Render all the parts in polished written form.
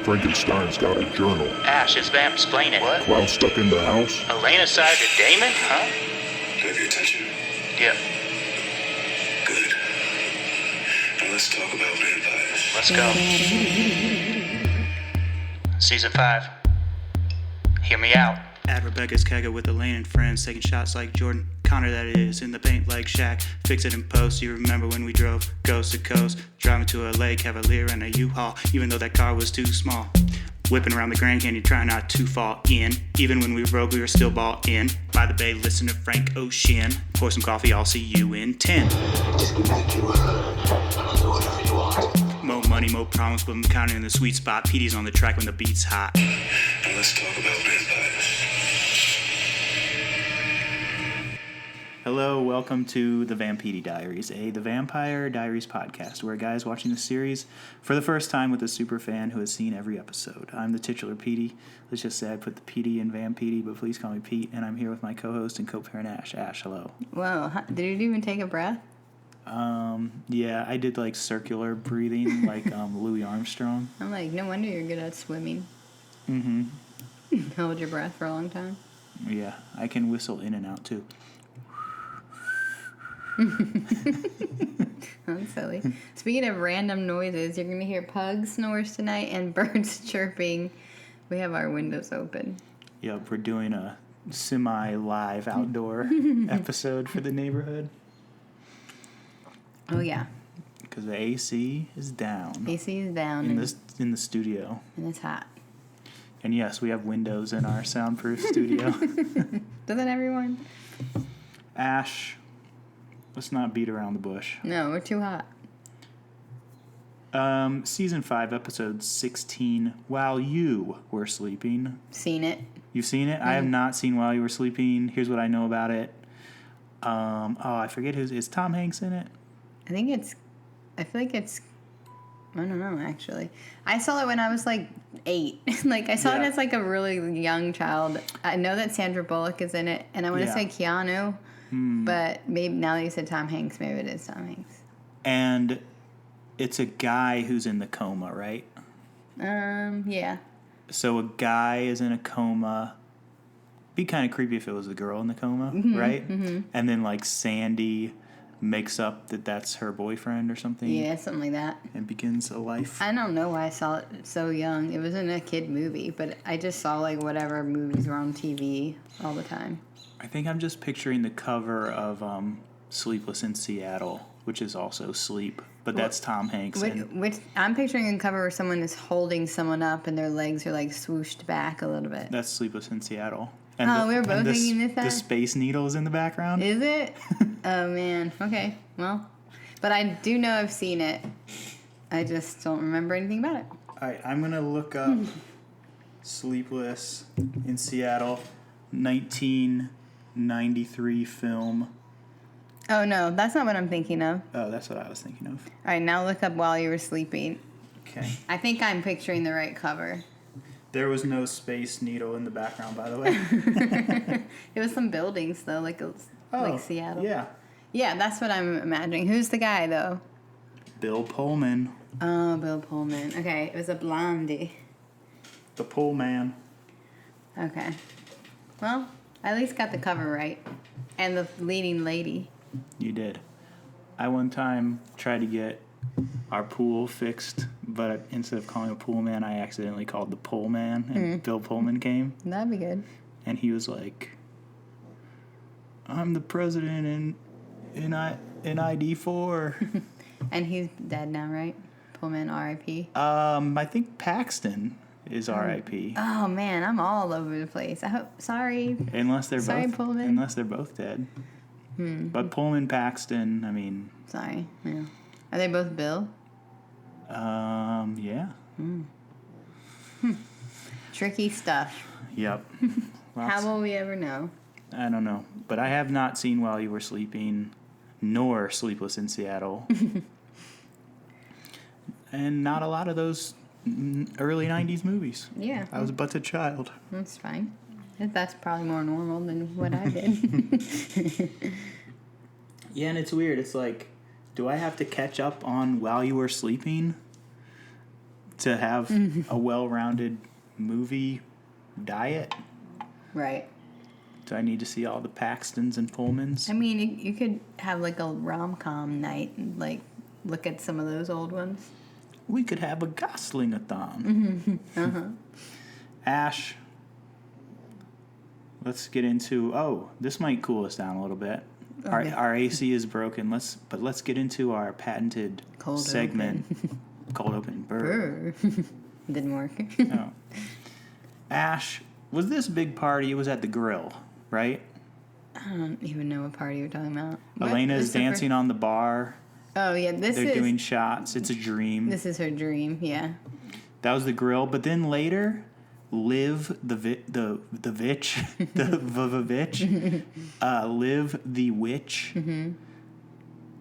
Frankenstein's got a journal. Ash, is Vamp explaining? What? Clown stuck in the house. Elena side to Damon? Huh? Do I have your attention? Yep. Good. Now let's talk about vampires. Let's go. Season 5. Hear me out. At Rebecca's kegger with Elaine and friends, taking shots like Jordan Connor, that is, in the paint like Shaq. Fix it in post. You remember when we drove coast to coast, driving to LA Cavalier and a U-Haul, even though that car was too small. Whipping around the Grand Canyon, trying not to fall in. Even when we were broke, we were still ball in. By the bay, listen to Frank Ocean. Pour some coffee, I'll see you in 10. Just give me the cue. I'll do whatever you want. Mo money, mo problems, but I'm counting in the sweet spot. PD's on the track when the beat's hot. Now let's talk about vampires. Hello, welcome to the Vampire Diaries, the Vampire Diaries podcast, where a guy is watching the series for the first time with a superfan who has seen every episode. I'm the titular Petey. Let's just say I put the Petey in Vampire, but please call me Pete, and I'm here with my co-host and co-parent Ash. Ash, hello. Whoa, did you even take a breath? Yeah, I did like circular breathing, like Louis Armstrong. I'm like, no wonder you're good at swimming. Mm-hmm. Hold your breath for a long time. Yeah, I can whistle in and out too. That's silly. Speaking of random noises, you're going to hear pug snores tonight and birds chirping. We have our windows open. Yep, we're doing a semi-live outdoor episode for the neighborhood. Oh, yeah. Because the AC is down. AC is down. In the studio. And it's hot. And yes, we have windows in our soundproof studio. Doesn't everyone? Ash, let's not beat around the bush. No, we're too hot. Season 5, episode 16, While You Were Sleeping. Seen it. You've seen it? Mm-hmm. I have not seen While You Were Sleeping. Here's what I know about it. I forget is Tom Hanks in it? I feel like it's, I don't know, actually. I saw it when I was like 8. Like, I saw it as like a really young child. I know that Sandra Bullock is in it, and I want to say Keanu, but maybe now that you said Tom Hanks, maybe it is Tom Hanks. And it's a guy who's in the coma, right? Yeah. So a guy is in a coma. Be kind of creepy if it was a girl in the coma, right? Mm-hmm. And then like Sandy makes up that that's her boyfriend or something. Yeah, something like that. And begins a life. I don't know why I saw it so young. It wasn't a kid movie, but I just saw like whatever movies were on TV all the time. I think I'm just picturing the cover of Sleepless in Seattle, which is also Sleep, but that's Tom Hanks. Which I'm picturing a cover where someone is holding someone up and their legs are like swooshed back a little bit. That's Sleepless in Seattle. And we were both thinking this. The Space Needle is in the background. Is it? Oh, man. Okay. Well, but I do know I've seen it. I just don't remember anything about it. All right, I'm going to look up Sleepless in Seattle, 1993 film. Oh, no. That's not what I'm thinking of. Oh, that's what I was thinking of. All right, now look up While You Were Sleeping. Okay. I think I'm picturing the right cover. There was no Space Needle in the background, by the way. It was some buildings, though, like Seattle. Yeah. Yeah, that's what I'm imagining. Who's the guy, though? Bill Pullman. Oh, Bill Pullman. Okay, it was a blondie. The Pullman. Okay. Well, I at least got the cover right. And the leading lady. You did. I one time tried to get our pool fixed, but instead of calling a pool man, I accidentally called the pole man, and Bill Pullman came. That'd be good. And he was like, I'm the president in ID4. And he's dead now, right? Pullman, R.I.P. I think Paxton is R.I.P. Oh, man, I'm all over the place. Sorry. Unless they're Pullman. Unless they're both dead. But Pullman, Paxton, I mean. Sorry. Yeah. Are they both Bill? Yeah. Tricky stuff. Yep. How will we ever know? I don't know. But I have not seen While You Were Sleeping, nor Sleepless in Seattle. And not a lot of those early 90s movies. Yeah. I was but a child. That's fine. That's probably more normal than what I did. Yeah, and it's weird. It's like, do I have to catch up on While You Were Sleeping to have a well-rounded movie diet? Right. Do I need to see all the Paxtons and Pullmans? I mean, you could have like a rom-com night and like look at some of those old ones. We could have a Gosling-a-thon. Ash. Let's get into. Oh, this might cool us down a little bit. Okay. Our AC is broken. Let's get into our patented Cold segment. Cold open. Brr. Didn't work. No. Ash, was this big party? It was at the grill, right? I don't even know what party you're talking about. What? Elena's This is her- dancing on the bar. Oh yeah, They're doing shots. It's a dream. This is her dream. Yeah. That was the grill. But then later, Liv the vitch, Liv the witch,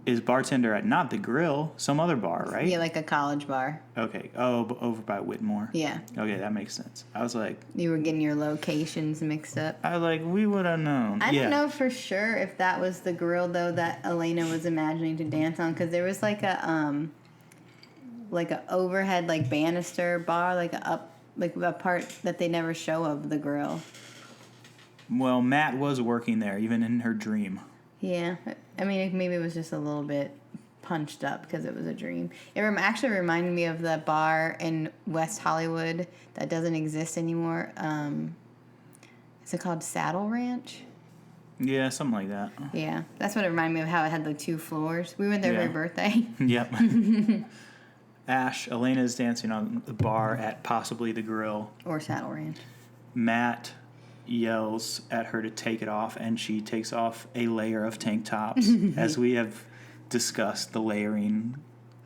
is bartender at not the grill, some other bar, right? Yeah, like a college bar. Okay. Oh, over by Whitmore. Yeah. Okay, that makes sense. I was like, You were getting your locations mixed up. we would have known. I don't know for sure if that was the grill though that Elena was imagining to dance on, because there was like a overhead like banister bar, like a part that they never show of the grill. Well, Matt was working there, even in her dream. Yeah, I mean maybe it was just a little bit punched up because it was a dream. It actually reminded me of the bar in West Hollywood that doesn't exist anymore. Is it called Saddle Ranch? Yeah, something like that. Yeah, that's what it reminded me of, how it had the 2 floors. We went there for Yeah. her birthday. Yep. Ash, Elena's dancing on the bar at possibly the grill. Or Saddle Ranch. Matt yells at her to take it off, and she takes off a layer of tank tops. As we have discussed, the layering.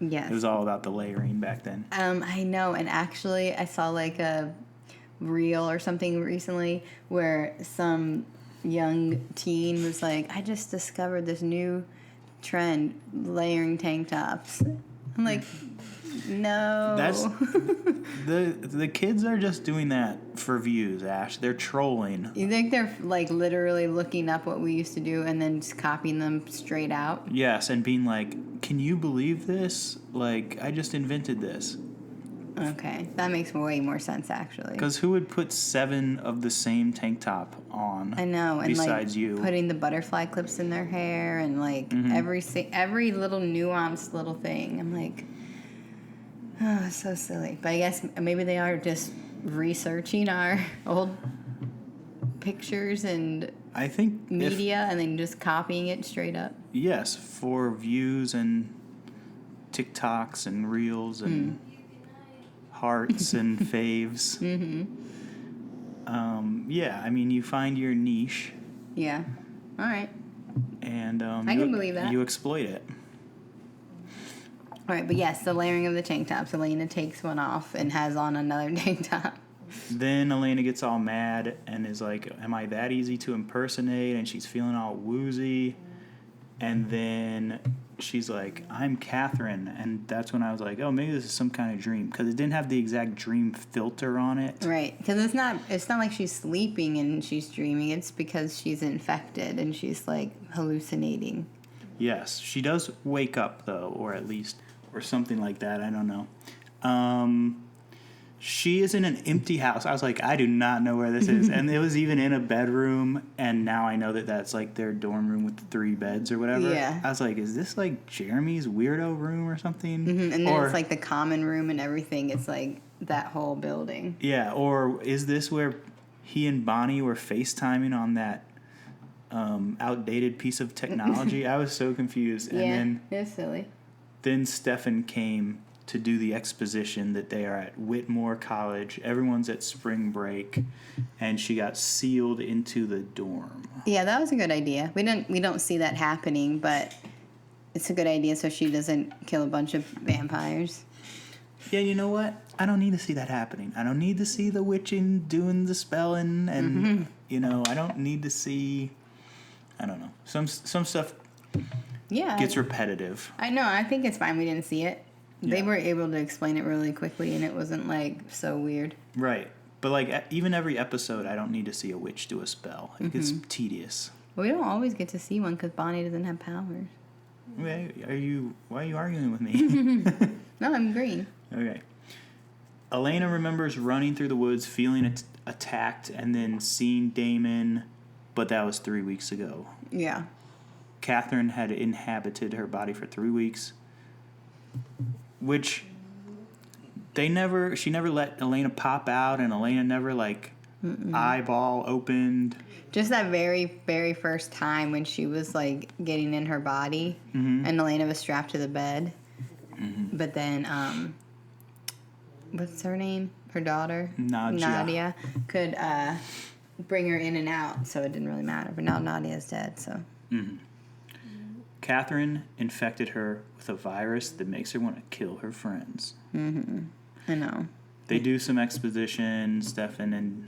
Yes. It was all about the layering back then. I know, and actually I saw like a reel or something recently where some young teen was like, I just discovered this new trend, layering tank tops. I'm like, no. That's the kids are just doing that for views, Ash. They're trolling. You think they're like literally looking up what we used to do and then just copying them straight out? Yes, and being like, can you believe this? Like, I just invented this. Okay, that makes way more sense actually. Because who would put 7 of the same tank top on? I know, and besides like you, putting the butterfly clips in their hair and like every little nuanced little thing. I'm like, oh, it's so silly. But I guess maybe they are just researching our old pictures and I think media and then just copying it straight up. Yes, for views and TikToks and reels and hearts and faves. Yeah, I mean, you find your niche. Yeah. All right. And I can believe that. You exploit it. All right, but yes, the layering of the tank tops. Elena takes one off and has on another tank top. Then Elena gets all mad and is like, am I that easy to impersonate? And she's feeling all woozy. And then she's like, I'm Catherine. And that's when I was like, oh, maybe this is some kind of dream. Because it didn't have the exact dream filter on it. Right, because it's not like she's sleeping and she's dreaming. It's because she's infected and she's like hallucinating. Yes, she does wake up though, or at least, or something like that. I don't know. She is in an empty house. I was like, I do not know where this is. And it was even in a bedroom, and now I know that that's like their dorm room with the 3 beds or whatever. Yeah. I was like, is this like Jeremy's weirdo room or something? And then it's like the common room and everything. It's like that whole building. Yeah, or is this where he and Bonnie were FaceTiming on that outdated piece of technology? I was so confused. And then it's silly. Then Stefan came to do the exposition that they are at Whitmore College. Everyone's at spring break, and she got sealed into the dorm. Yeah, that was a good idea. We don't see that happening, but it's a good idea so she doesn't kill a bunch of vampires. Yeah, you know what? I don't need to see that happening. I don't need to see the witching doing the spelling, and I don't need to see. I don't know. Some stuff gets repetitive. I know. I think it's fine. We didn't see it. Yeah. They were able to explain it really quickly, and it wasn't like so weird. Right. But like even every episode, I don't need to see a witch do a spell. Like, it's tedious. Well, we don't always get to see one because Bonnie doesn't have powers. Why are you arguing with me? No, I'm green. Okay. Elena remembers running through the woods, feeling attacked, and then seeing Damon, but that was 3 weeks ago. Yeah. Catherine had inhabited her body for 3 weeks, which she never let Elena pop out, and Elena never, like, eyeball opened. Just that very, very first time when she was, like, getting in her body, and Elena was strapped to the bed. But then, what's her name? Her daughter? Nadia. Could bring her in and out, so it didn't really matter. But now Nadia's dead, so. Catherine infected her with a virus that makes her want to kill her friends. I know. They do some exposition, Stefan and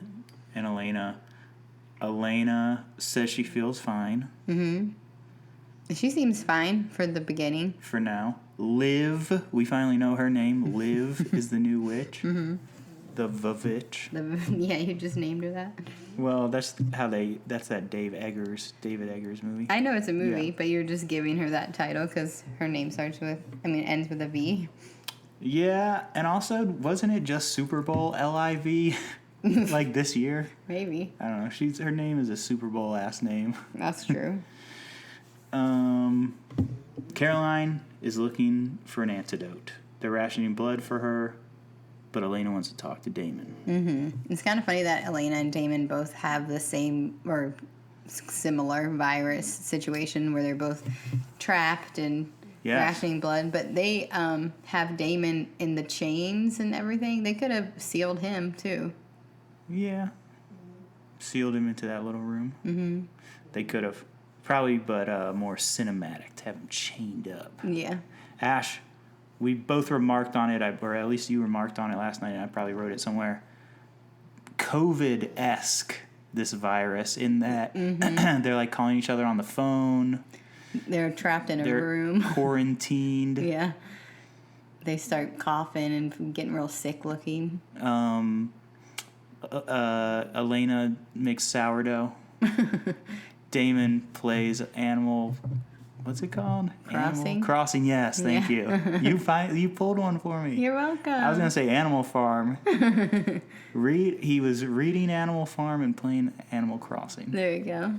Elena. Elena says she feels fine. She seems fine for the beginning. For now. Liv, we finally know her name. Liv is the new witch. The Vavitch. Yeah, you just named her that. Well, that's that David Eggers movie. I know it's a movie, but you're just giving her that title because her name ends with a V. Yeah, and also, wasn't it just Super Bowl LIV like this year? Maybe. I don't know. Her name is a Super Bowl ass name. That's true. Caroline is looking for an antidote. They're rationing blood for her, but Elena wants to talk to Damon. It's kind of funny that Elena and Damon both have the same or similar virus situation where they're both trapped and rationing blood, but they have Damon in the chains and everything. They could have sealed him too. Yeah. Sealed him into that little room. They could have. Probably, but more cinematic to have him chained up. Yeah. Ash, we both remarked on it, or at least you remarked on it last night, and I probably wrote it somewhere. COVID-esque, this virus, in that they're like calling each other on the phone. They're trapped in a room. Quarantined. Yeah. They start coughing and getting real sick looking. Elena makes sourdough. Damon plays Animal. What's it called? Crossing. Animal Crossing. Yes, thank you. You pulled one for me. You're welcome. I was gonna say Animal Farm. He was reading Animal Farm and playing Animal Crossing. There you go.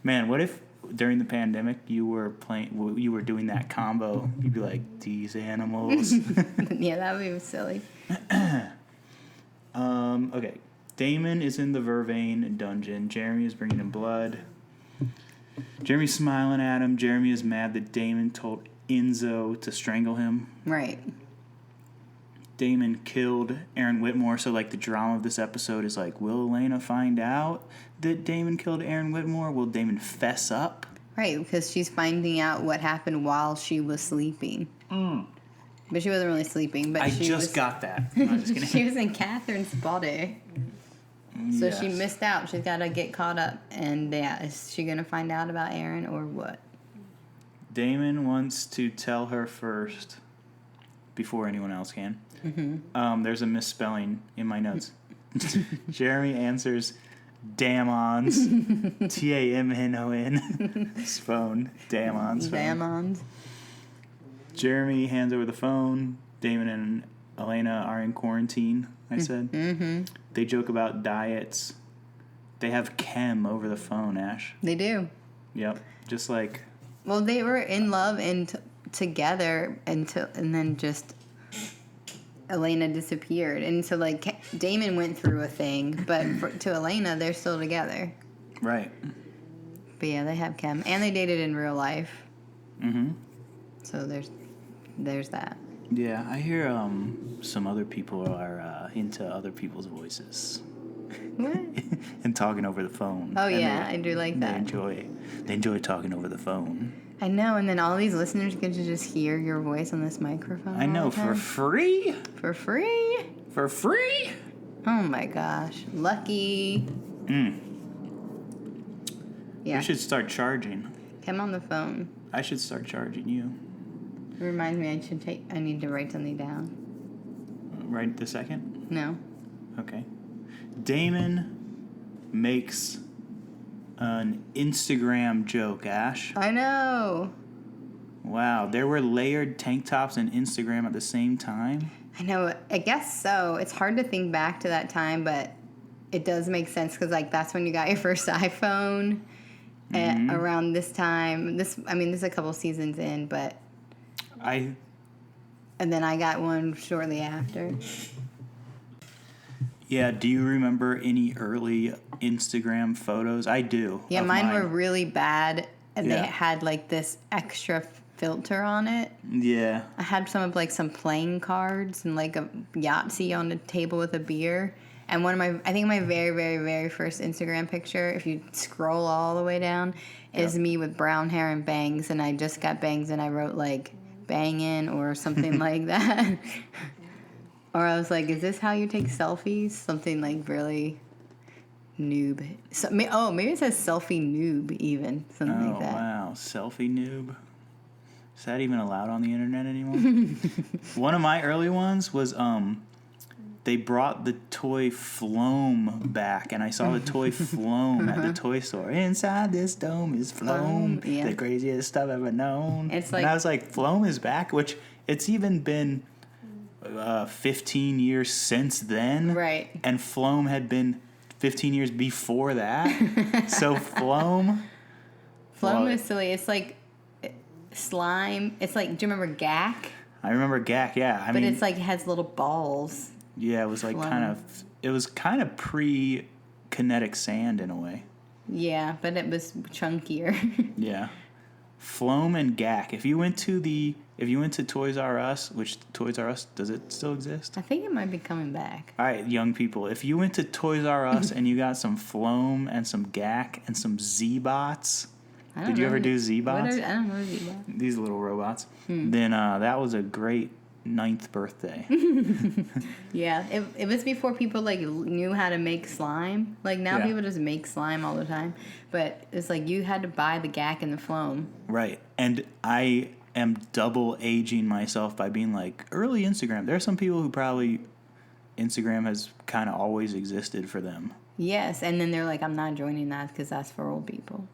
Man, what if during the pandemic you were doing that combo? You'd be like, these animals. Yeah, that would be silly. Okay. Damon is in the Vervain dungeon. Jeremy is bringing him blood. Jeremy's smiling at him. Jeremy is mad that Damon told Enzo to strangle him. Right. Damon killed Aaron Whitmore, so like the drama of this episode is like, will Elena find out that Damon killed Aaron Whitmore? Will Damon fess up? Right, because she's finding out what happened while she was sleeping. But she wasn't really sleeping. But she got that. No, I'm just kidding. She was in Catherine's body. So yes. She missed out. She's got to get caught up. And yeah, is she going to find out about Aaron or what? Damon wants to tell her first before anyone else can. Mm-hmm. There's a misspelling in my notes. Jeremy answers Damon's. Tamnon. Phone. Damon's phone. Damon's. Jeremy hands over the phone. Damon and Elena are in quarantine, I said. Mm-hmm. They joke about diets. They have chem over the phone, Ash. They do. Yep. Just like... Well, they were in love and together and then just Elena disappeared. And so, like, Damon went through a thing, but to Elena, they're still together. Right. But yeah, they have chem. And they dated in real life. Mm-hmm. So there's that. Yeah, I hear some other people are into other people's voices. What? And talking over the phone. Oh, yeah, I do like that. They enjoy talking over the phone. I know, and then all these listeners get to just hear your voice on this microphone. I know, for free? For free? For free? Oh, my gosh. Lucky. Yeah. We should start charging. Come on the phone. I should start charging you. It reminds me I need to write something down. Right this second? No. Okay. Damon makes an Instagram joke, Ash. I know. Wow, there were layered tank tops and Instagram at the same time? I know. I guess so. It's hard to think back to that time, but it does make sense because like that's when you got your first iPhone. Around this time. This is a couple seasons in, but and then I got one shortly after. Yeah, do you remember any early Instagram photos? I do. Yeah, mine were really bad, and Yeah. they had like this extra filter on it. Yeah. I had some playing cards and like a Yahtzee on the table with a beer. And I think my very, very, very first Instagram picture, if you scroll all the way down, is me with brown hair and bangs, and I just got bangs, and I wrote like bangin' or something like that. Or I was like, is this how you take selfies? Something like really noob. So, maybe it says selfie noob even. Something like that. Oh, wow. Selfie noob. Is that even allowed on the internet anymore? One of my early ones was they brought the toy Floam back, and I saw the toy Floam at the toy store. Inside this dome is Floam, yeah. the craziest stuff ever known. It's and I was like, Floam is back, which it's even been 15 years since then. Right. And Floam had been 15 years before that. So Floam. Floam is silly. It's like slime. It's like, do you remember Gak? I remember Gak, yeah. But it's like, it has little balls. Yeah, it was like kind of pre-kinetic sand in a way. Yeah, but it was chunkier. Yeah. Floam and Gak. If you went to Toys R Us, which Toys R Us, does it still exist? I think it might be coming back. All right, young people, if you went to Toys R Us and you got some Floam and some Gak and some Z-Bots, did you ever do Z-Bots? I don't know Z-Bots. These little robots. Then that was a great 9th birthday. Yeah, it was before people like knew how to make slime. Like now people just make slime all the time. But it's like you had to buy the Gak and the Floam. Right. And I am double aging myself by being like, early Instagram. There are some people who probably Instagram has kind of always existed for them. Yes, and then they're like, I'm not joining that because that's for old people.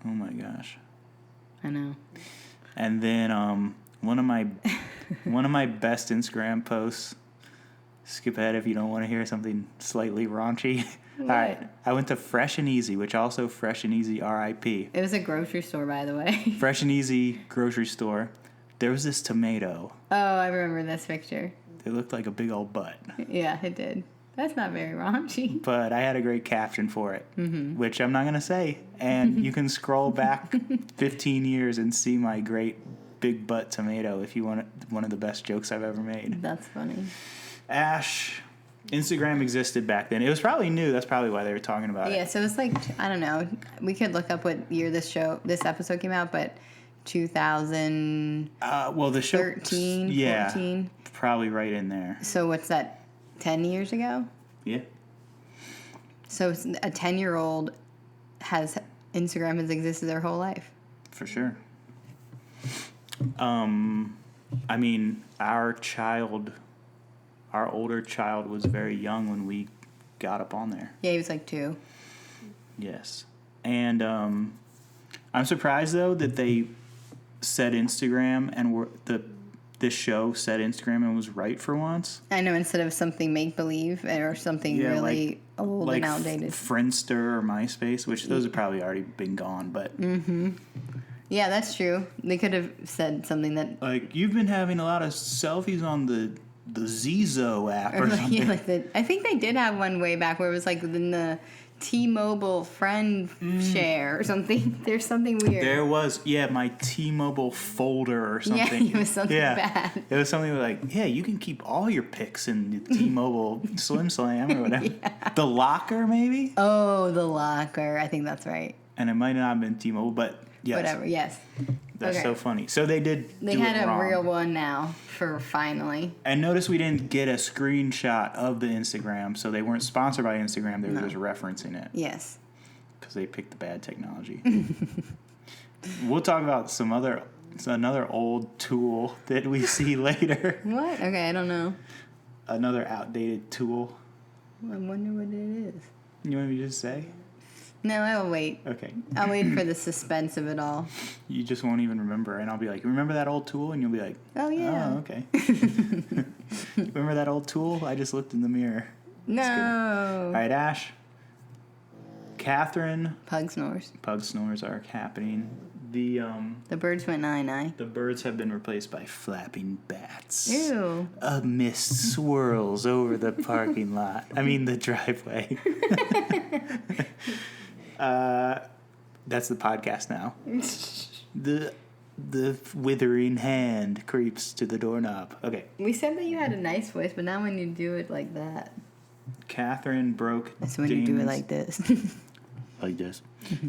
Oh my gosh. I know. And then one of my best Instagram posts. Skip ahead if you don't want to hear something slightly raunchy. All right. I went to Fresh and Easy, which also Fresh and Easy RIP. It was a grocery store, by the way. Fresh and Easy grocery store. There was this tomato. Oh, I remember this picture. It looked like a big old butt. Yeah, it did. That's not very raunchy. But I had a great caption for it, which I'm not going to say. And you can scroll back 15 years and see my great big butt tomato if you want one of the best jokes I've ever made. That's funny. Ash, Instagram existed back then. It was probably new. That's probably why they were talking about it. Yeah, so it's like, I don't know. We could look up what year this episode came out, but 2013, Well, the show, 14. Probably right in there. So what's that, 10 years ago? Yeah. So it's a 10-year-old Instagram has existed their whole life. For sure. I mean, our older child was very young when we got up on there. Yeah, he was like 2. Yes. And I'm surprised, though, that they said Instagram and this show said Instagram and was right for once. I know, instead of something make-believe or something really old and outdated. Friendster or MySpace, which those have probably already been gone, but... Mm-hmm. Yeah, that's true. They could have said something that... Like, you've been having a lot of selfies on the Zizo app or something. Yeah, I think they did have one way back where it was like in the T-Mobile friend share or something. There's something weird. There was, my T-Mobile folder or something. Yeah, it was something bad. It was something like, you can keep all your pics in the T-Mobile Slim Slam or whatever. Yeah. The locker, maybe? Oh, the locker. I think that's right. And it might not have been T-Mobile, but yes. Whatever, yes. That's so funny. So they did. They had a real one now for finally. And notice we didn't get a screenshot of the Instagram, so they weren't sponsored by Instagram. They were just referencing it. Yes. Because they picked the bad technology. We'll talk about another old tool that we see later. What? Okay, I don't know. Another outdated tool. I wonder what it is. You want me to just say? No, I will wait. Okay. I'll wait for the suspense of it all. You just won't even remember, and I'll be like, remember that old tool? And you'll be like, Oh, yeah. oh, okay. Remember that old tool? I just looked in the mirror. No. All right, Ash. Catherine. Pug snores. Pug snores are happening. The birds went nine. The birds have been replaced by flapping bats. Ew. A mist swirls over the parking lot. I mean, the driveway. That's the podcast now. The withering hand creeps to the doorknob. Okay. We said that you had a nice voice, but now when you do it like that. Catherine broke That's when you do it like this. Like this.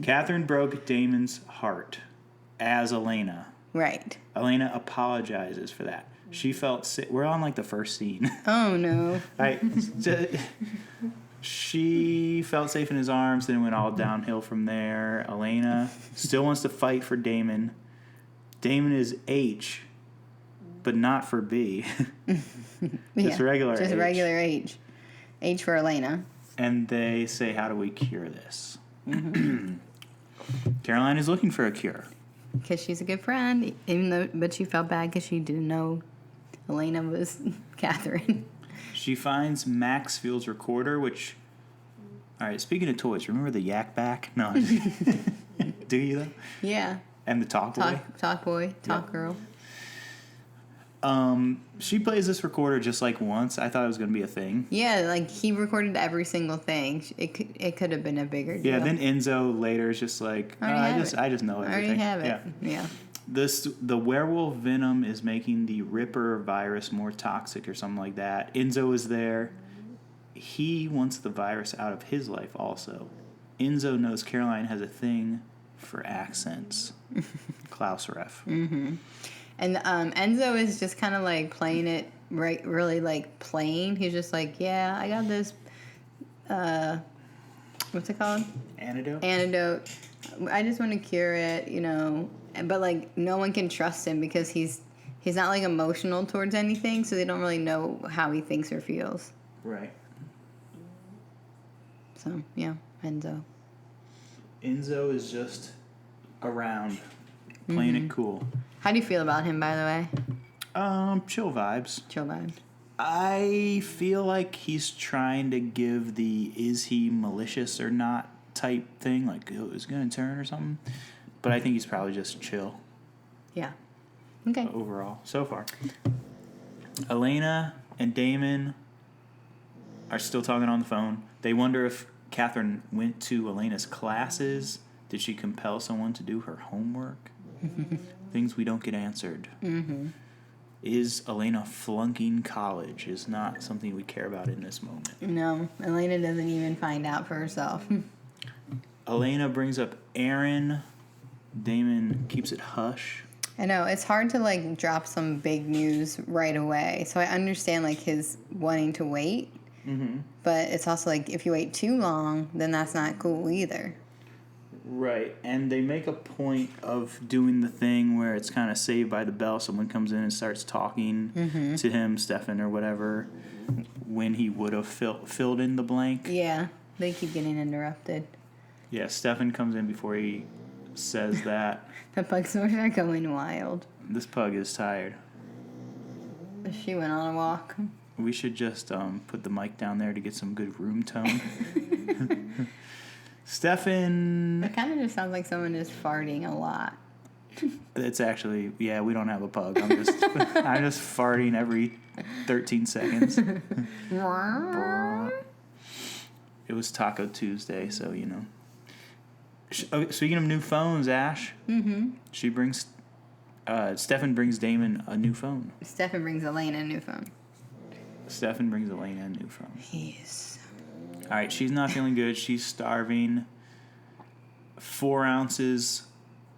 Catherine broke Damon's heart as Elena. Right. Elena apologizes for that. She felt sick. We're on like the first scene. Oh, no. She felt safe in his arms, then went all downhill from there. Elena still wants to fight for Damon. Damon is H, but not for B. Just regular Just H. regular H. H for Elena. And they say, how do we cure this? Caroline is looking for a cure. Because she's a good friend, but she felt bad because she didn't know Elena was Catherine. She finds Maxfield's recorder, which... All right, speaking of toys, remember the Yak Back? No. Do you, though? Yeah. And the Talk Boy? Talk Boy, Talk Girl. She plays this recorder just like once. I thought it was going to be a thing. Yeah, like he recorded every single thing. It could have been a bigger deal. Yeah, then Enzo later is just like, I just know everything. I already have it. Yeah. The werewolf venom is making the Ripper virus more toxic or something like that. Enzo is there. He wants the virus out of his life also. Enzo knows Caroline has a thing for accents. Klaus ref. Mm-hmm. And Enzo is just kind of like playing it really like plain. He's just like, yeah, I got this, what's it called? Antidote. I just want to cure it, But like no one can trust him because he's not like emotional towards anything, so they don't really know how he thinks or feels. Right. So yeah, Enzo. Enzo is just around, playing it cool. How do you feel about him, by the way? Chill vibes. Chill vibes. I feel like he's trying to give the is he malicious or not type thing, like oh, is it going to turn or something. But I think he's probably just chill. Yeah. Okay. Overall, so far. Elena and Damon are still talking on the phone. They wonder if Catherine went to Elena's classes. Did she compel someone to do her homework? Things we don't get answered. Mm-hmm. Is Elena flunking college is not something we care about in this moment. No, Elena doesn't even find out for herself. Elena brings up Aaron. Damon keeps it hush. I know, it's hard to like drop some big news right away. So I understand like his wanting to wait. Mm-hmm. But it's also like if you wait too long, then that's not cool either. Right, and they make a point of doing the thing where it's kind of Saved by the Bell. Someone comes in and starts talking to him, Stefan or whatever, when he would have filled in the blank. Yeah, they keep getting interrupted. Yeah, Stefan comes in before he says that. The pug snores are going wild. This pug is tired. She went on a walk. We should just put the mic down there to get some good room tone. Stefan... It kind of just sounds like someone is farting a lot. It's actually... Yeah, we don't have a pug. I'm just farting every 13 seconds. It was Taco Tuesday, so, Okay, speaking of new phones, Ash. Mm-hmm. She brings... Stefan brings Damon a new phone. Stefan brings Elena a new phone. Stefan brings Elena a new phone. Yes. All right, she's not feeling good. She's starving. 4 ounces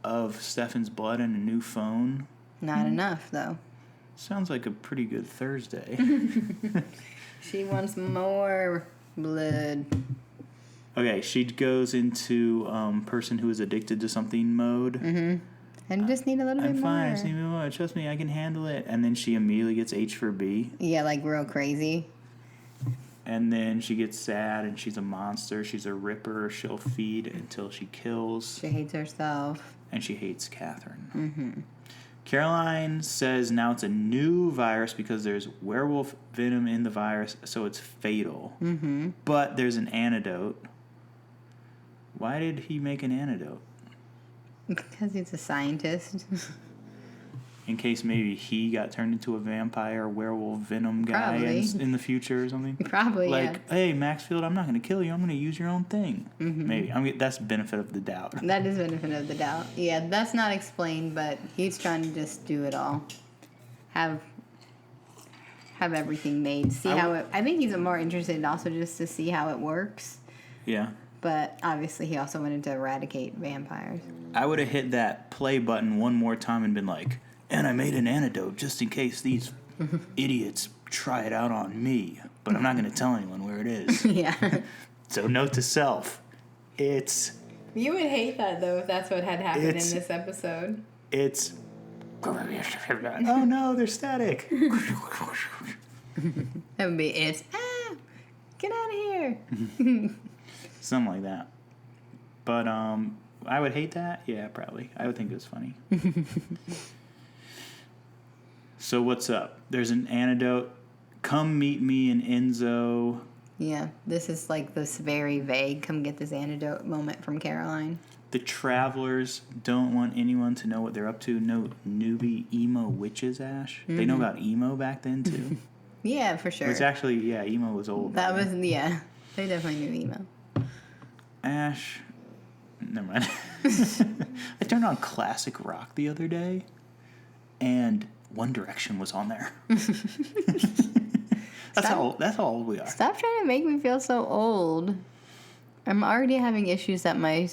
of Stefan's blood and a new phone. Not enough, though. Sounds like a pretty good Thursday. She wants more blood. Okay, she goes into person who is addicted to something mode. Mm-hmm. I just need a little bit more. I'm fine. I just need more. Trust me, I can handle it. And then she immediately gets H for B. Yeah, like real crazy. And then she gets sad and she's a monster. She's a ripper. She'll feed until she kills. She hates herself. And she hates Catherine. Mm-hmm. Caroline says now it's a new virus because there's werewolf venom in the virus, so it's fatal. Mm-hmm. But there's an antidote. Why did he make an antidote? Because he's a scientist. In case maybe he got turned into a vampire werewolf venom guy in the future or something. Probably, like, hey, Maxfield, I'm not going to kill you. I'm going to use your own thing. Mm-hmm. Maybe. That's benefit of the doubt. That is benefit of the doubt. Yeah, that's not explained, but he's trying to just do it all. Have everything made. See how it... I think he's more interested also just to see how it works. Yeah. But obviously he also wanted to eradicate vampires. I would have hit that play button one more time and been like... And I made an antidote just in case these idiots try it out on me. But I'm not going to tell anyone where it is. Yeah. So note to self, it's... You would hate that, though, if that's what had happened in this episode. It's... Oh, no, they're static. That would be it's... Get out of here. Something like that. But I would hate that? Yeah, probably. I would think it was funny. So what's up? There's an antidote. Come meet me in Enzo. Yeah, this is like this very vague come get this antidote moment from Caroline. The travelers don't want anyone to know what they're up to. No newbie emo witches, Ash. Mm-hmm. They know about emo back then, too. Yeah, for sure. It's actually, emo was old. That was, yeah. They definitely knew emo. Ash. Never mind. I turned on classic rock the other day, and One Direction was on there. That's how old we are. Stop trying to make me feel so old. I'm already having issues that I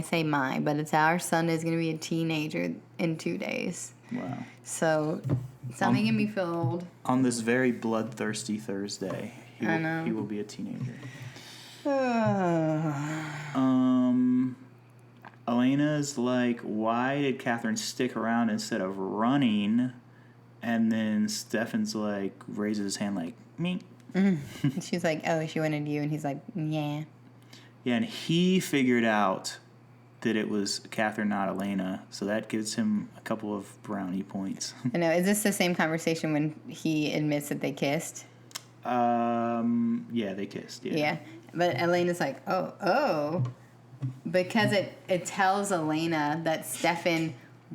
say my, but it's our son is going to be a teenager in 2 days. Wow. So, stop making me feel old. On this very bloodthirsty Thursday, he will be a teenager. Elena's like, why did Catherine stick around instead of running? And then Stefan's like, raises his hand like, me. Mm-hmm. She's like, oh, she wanted you. And he's like, yeah. Yeah, and he figured out that it was Catherine, not Elena. So that gives him a couple of brownie points. I know. Is this the same conversation when he admits that they kissed? Yeah, they kissed. Yeah. But Elena's like, oh. Because it tells Elena that Stefan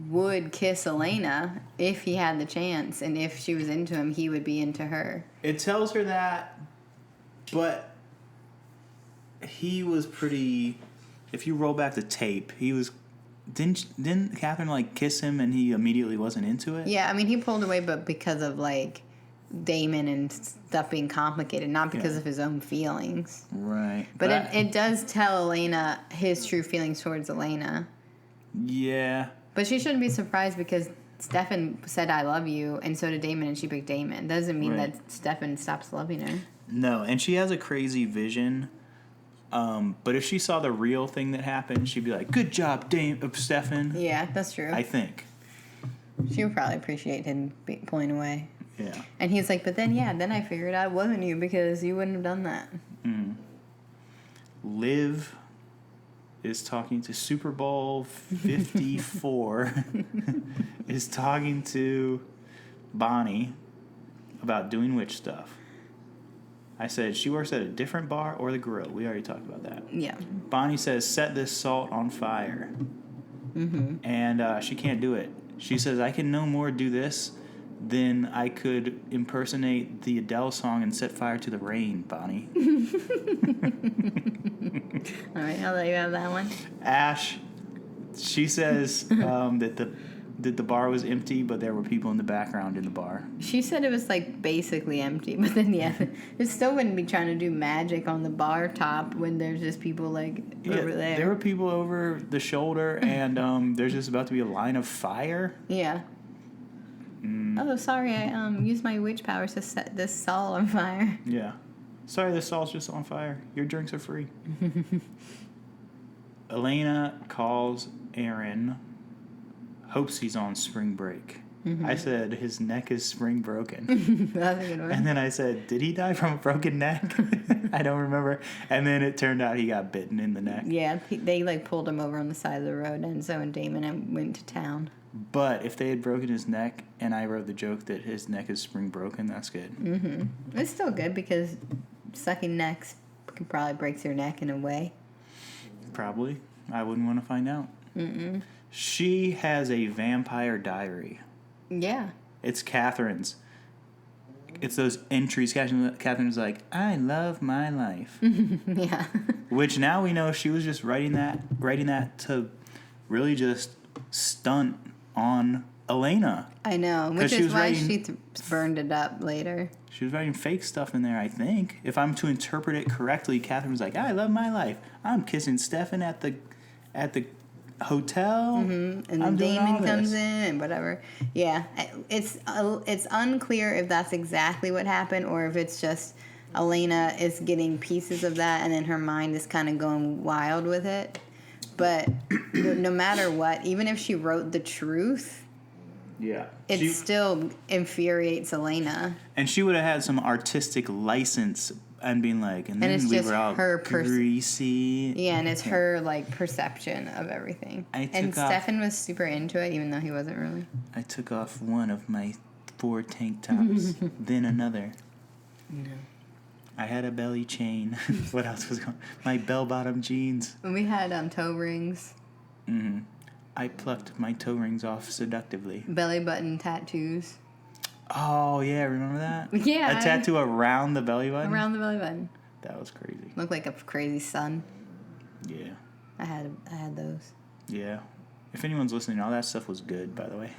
would kiss Elena if he had the chance, and if she was into him, he would be into her. It tells her that, but he was pretty... If you roll back the tape, he was... Didn't Catherine, like, kiss him and he immediately wasn't into it? Yeah, I mean, he pulled away, but because of, like, Damon and stuff being complicated, not because of his own feelings. Right. But it does tell Elena his true feelings towards Elena. Yeah. But she shouldn't be surprised because Stefan said, I love you, and so did Damon, and she picked Damon. Doesn't mean that Stefan stops loving her. No, and she has a crazy vision. But if she saw the real thing that happened, she'd be like, good job, Stefan. Yeah, that's true. I think. She would probably appreciate him pulling away. Yeah. And he's like, but then I figured out it wasn't you because you wouldn't have done that. Mm. Liv is talking to Super Bowl 54 is talking to Bonnie about doing witch stuff. I said she works at a different bar or the grill. We already talked about that. Yeah. Bonnie says, set this salt on fire. Mm-hmm. And she can't do it. She says, I can no more do this than I could impersonate the Adele song and set fire to the rain, Bonnie. All right, I'll let you have that one. Ash, she says that the bar was empty, but there were people in the background in the bar. She said it was like basically empty, but then it still wouldn't be trying to do magic on the bar top when there's just people like over there. There were people over the shoulder, and there's just about to be a line of fire. Yeah. Oh, sorry, I used my witch powers to set this salt on fire. Yeah. Sorry, this salt's just on fire. Your drinks are free. Elena calls Aaron, hopes he's on spring break. I said, his neck is spring broken. That's a good one. And then I said, did he die from a broken neck? I don't remember. And then it turned out he got bitten in the neck. Yeah, they like pulled him over on the side of the road, and so and Damon went to town. But if they had broken his neck and I wrote the joke that his neck is spring broken, that's good. Mm-hmm. It's still good because sucking necks can probably break your neck in a way. Probably. I wouldn't want to find out. Mm-mm. She has a vampire diary. Yeah. It's Catherine's. It's those entries. Catherine's like, I love my life. Yeah. Which now we know she was just writing that to really just stunt on Elena. I know, which is why she burned it up later. She was writing fake stuff in there, I think. If I'm to interpret it correctly, Catherine was like, I love my life. I'm kissing Stefan at the hotel. Mm-hmm. And then Damon comes in and whatever. Yeah. It's unclear if that's exactly what happened or if it's just Elena is getting pieces of that and then her mind is kind of going wild with it. But no matter what, even if she wrote the truth, yeah, it still infuriates Elena. And she would have had some artistic license and being like, and then it's we just were all her greasy. Yeah, and it's her like perception of everything. And Stefan was super into it, even though he wasn't really. I took off one of my 4 tank tops, then another. No. I had a belly chain. What else was going on? My bell-bottom jeans. We had toe rings. Mm-hmm. I plucked my toe rings off seductively. Belly button tattoos. Oh, yeah, remember that? Yeah. A tattoo around the belly button? Around the belly button. That was crazy. Looked like a crazy sun. Yeah. I had those. Yeah. If anyone's listening, all that stuff was good, by the way.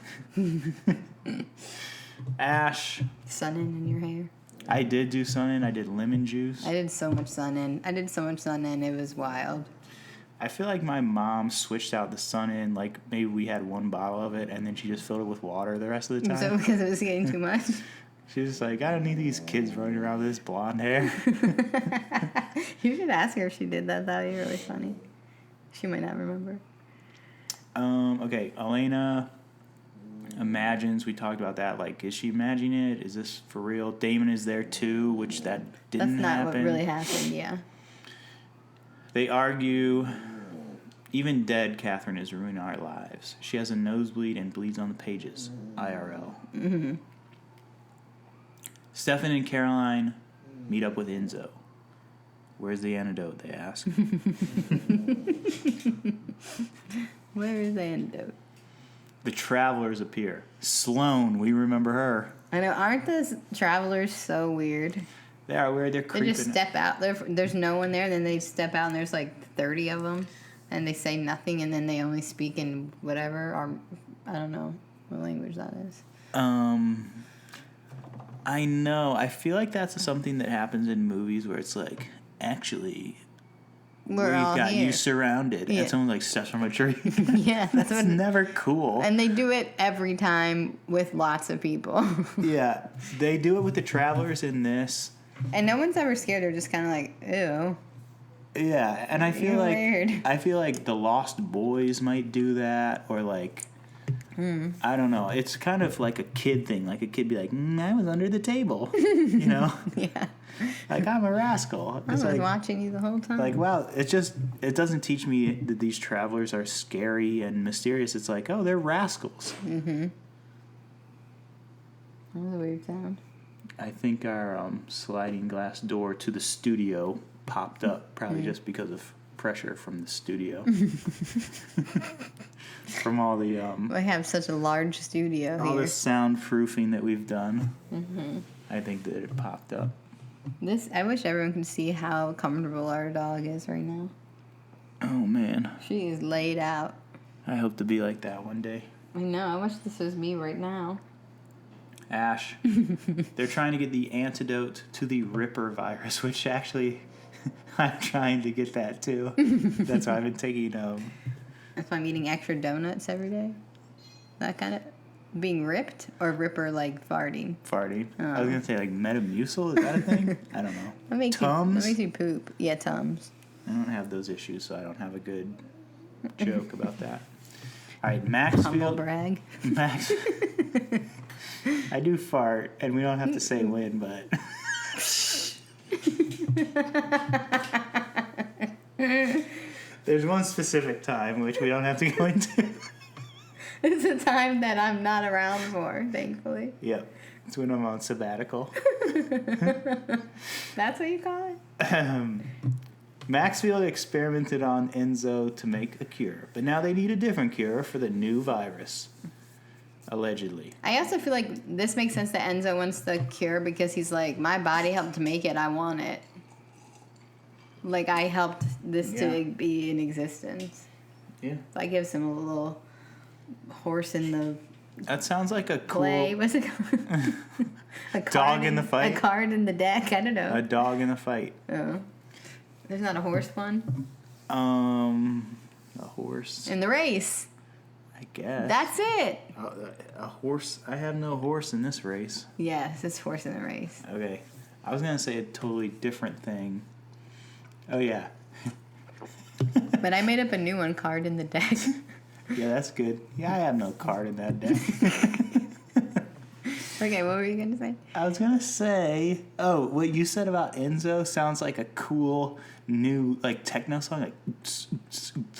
Ash. Sun in your hair. I did do sun in. I did lemon juice. I did so much sun in. It was wild. I feel like my mom switched out the sun in. Like, maybe we had one bottle of it, and then she just filled it with water the rest of the time. So because it was getting too much? She was like, I don't need these kids running around with this blonde hair. You should ask her if she did that. That would be really funny. She might not remember. Okay, Elena imagines. We talked about that. Like, is she imagining it? Is this for real? Damon is there too, which that didn't happen. That's not what really happened, yeah. They argue. Even dead, Catherine is ruining our lives. She has a nosebleed and bleeds on the pages. IRL. Mm-hmm. Stefan and Caroline meet up with Enzo. Where's the antidote, they ask. Where is the antidote? The travelers appear. Sloane, we remember her. I know, aren't the travelers so weird? They are weird. They're creeping. They just step out. There's no one there, and then they step out, and there's like 30 of them, and they say nothing, and then they only speak in whatever, or I don't know what language that is. I know. I feel like that's something that happens in movies where it's like, actually, we've got you surrounded, and someone like steps from a tree. Yeah, that's never cool. And they do it every time with lots of people. Yeah, they do it with the travelers in this. And no one's ever scared. They're just kind of like, ew. Yeah, and I feel like weird. I feel like the Lost Boys might do that, or like I don't know. It's kind of like a kid thing. Like a kid be like, I was under the table, you know? Yeah. Like, I'm a rascal. I was watching you the whole time. Like, wow, it doesn't teach me that these travelers are scary and mysterious. It's like, oh, they're rascals. Mm-hmm. That was a weird sound. I think our sliding glass door to the studio popped up, probably just because of pressure from the studio. From all the... we have such a large studio all here. the soundproofing that we've done. Mm-hmm. I think that it popped up. I wish everyone could see how comfortable our dog is right now. Oh, man. She is laid out. I hope to be like that one day. I know. I wish this was me right now. Ash. They're trying to get the antidote to the Ripper virus, which actually I'm trying to get that too. That's why I've been taking... That's why I'm eating extra donuts every day? That kind of... Being ripped? Or Ripper, like, farting? Farting. Oh. I was going to say, like, Metamucil? Is that a thing? I don't know. That makes Tums? That makes you poop. Yeah, Tums. I don't have those issues, so I don't have a good joke about that. All right, Humble Maxfield. brag. Max. I do fart, and we don't have to say when, but. There's one specific time which we don't have to go into. It's a time that I'm not around for, thankfully. Yep. It's when I'm on sabbatical. That's what you call it? Maxfield experimented on Enzo to make a cure, but now they need a different cure for the new virus. Allegedly. I also feel like this makes sense that Enzo wants the cure because he's like, my body helped to make it, I want it. Like, I helped this to be in existence. Yeah. So I gives him a little horse in the That sounds like a cool... play. What's it called? A card Dog in the fight? A card in the deck. I don't know. A dog in a fight. Oh. There's not a horse one? A horse. In the race. I guess. That's it. A horse. I have no horse in this race. Yes, it's horse in the race. Okay. I was going to say a totally different thing. Oh, yeah. But I made up a new one, card in the deck. Yeah, that's good. Yeah, I have no card in that deck. Okay, what were you going to say? I was going to say, what you said about Enzo sounds like a cool new, like, techno song. Like,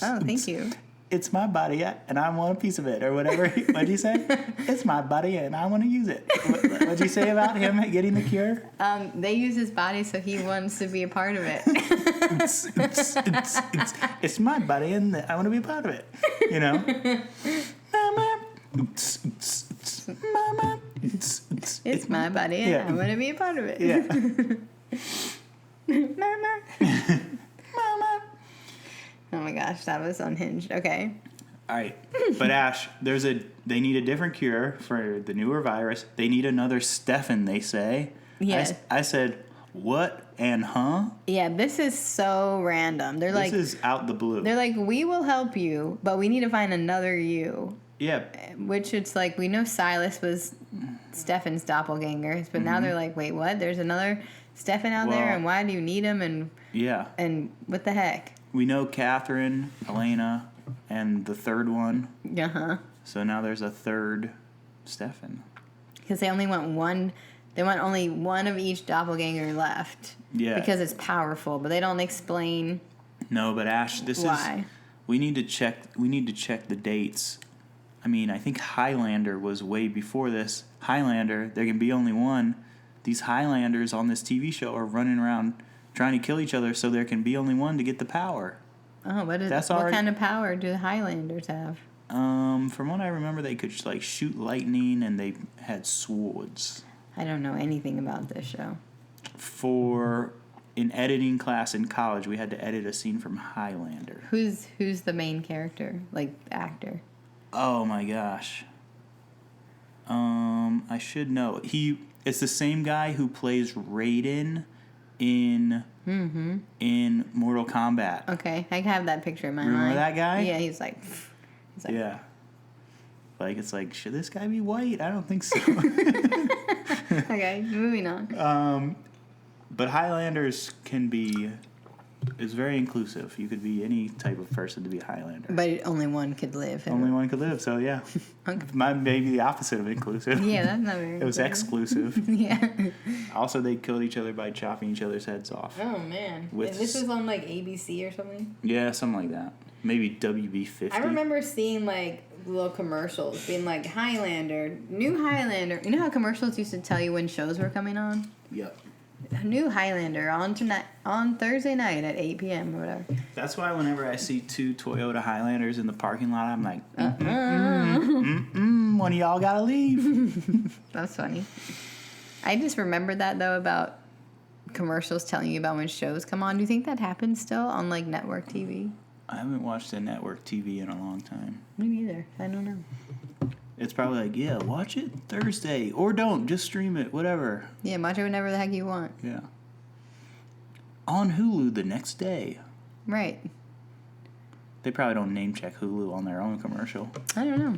Oh, thank you. It's my body and I want a piece of it, or whatever. What'd you say? It's my body and I want to use it. What'd you say about him getting the cure? They use his body so he wants to be a part of it. It's my body and I want to be a part of it. You know? Mama. Mama. It's my body and I want to be a part of it. Yeah. Mama. Mama. Oh my gosh, that was unhinged. Okay. All right. But Ash, they need a different cure for the newer virus. They need another Stefan, they say. Yes. I said, what and huh? Yeah, this is so random. They're like, This is out the blue. they're like, we will help you, but we need to find another you. Yeah. Which it's like, we know Silas was Stefan's doppelganger, but now they're like, wait, what? There's another Stefan out there, and why do you need him? And what the heck? We know Catherine, Elena, and the third one. Uh-huh. So now there's a third Stefan. Because they only want one. They want only one of each doppelganger left. Yeah. Because it's powerful, but they don't explain. No, but Ash, why. We need to check. We need to check the dates. I mean, I think Highlander was way before this. Highlander, there can be only one. These Highlanders on this TV show are running around trying to kill each other, so there can be only one to get the power. Oh, what kind of power do the Highlanders have? From what I remember, they could like shoot lightning, and they had swords. I don't know anything about this show. In editing class in college, we had to edit a scene from Highlander. Who's the main character, like actor? Oh my gosh. I should know. It's the same guy who plays Raiden in Mortal Kombat. Okay, I have that picture in my mind. Remember that guy? Yeah, he's like yeah. Like, it's like, should this guy be white? I don't think so. Okay, moving on. But Highlanders is very inclusive. You could be any type of person to be a Highlander. But only one could live. Only one could live, so yeah. Okay. Maybe the opposite of inclusive. Yeah, that's not very It was exclusive. Yeah. Also, they killed each other by chopping each other's heads off. Oh, man. With This was on, like, ABC or something? Yeah, something like that. Maybe WB50. I remember seeing, like, little commercials being like, Highlander, new Highlander. You know how commercials used to tell you when shows were coming on? Yep. New Highlander on Thursday night at 8 p.m. or whatever. That's why whenever I see two Toyota Highlanders in the parking lot, I'm like, one of y'all gotta leave. That's funny. I just remembered that, though, about commercials telling you about when shows come on. Do you think that happens still on, like, network TV? I haven't watched a network TV in a long time. Me neither. I don't know. It's probably like, yeah, watch it Thursday. Or don't. Just stream it. Whatever. Yeah, watch it whenever the heck you want. Yeah. On Hulu the next day. Right. They probably don't name check Hulu on their own commercial. I don't know.